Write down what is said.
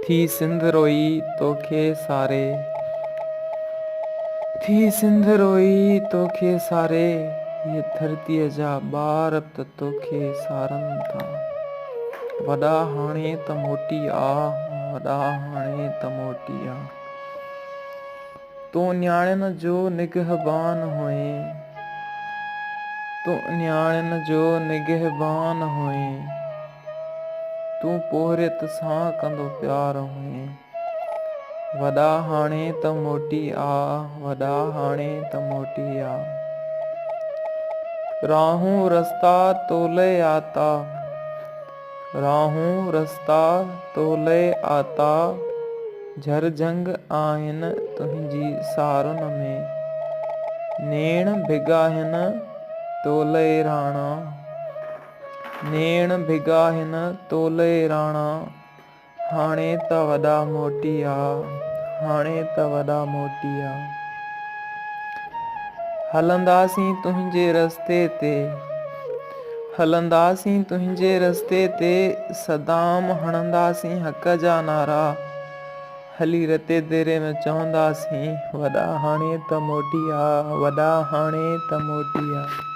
थी सिंध रोई तोखे सारे, थी सिंध रोई तोखे सारे, ये धरतीअ जा ॿार त तोखे सारनि था। वॾा हाणे त मोटी आ, वॾा हाणे त मोटी आ। तूं न्याणियुनि जो निगहबान हुएं, तूं न्याणियुनि जो निगहबान हुएं, तूं पोहरियत सां कंदो प्यार हुएं। वॾा हाणे त मोटी आ, वॾा हाणे त मोटी आ। राहूं रस्ता तोले आता, राहूं रस्ता तोले आता, झरझंग आहिनि तुंहिंजी सारुनि में। नेण भिॻाहिनि तोले राणा, नेण भिॻाहिनि तोले राणा, हाणे त वॾा मोटी आ, हाणे त वॾा मोटी आ। हलंदासीं तुंहिंजे रस्ते ते, हलंदासीं तुंहिंजे रस्ते ते, सदाम हणंदासीं हक़ जा नारा। हली रते तेरे में चवंदासीं, वॾा हाणे त मोटी आ, वॾा हाणे त मोटी आ।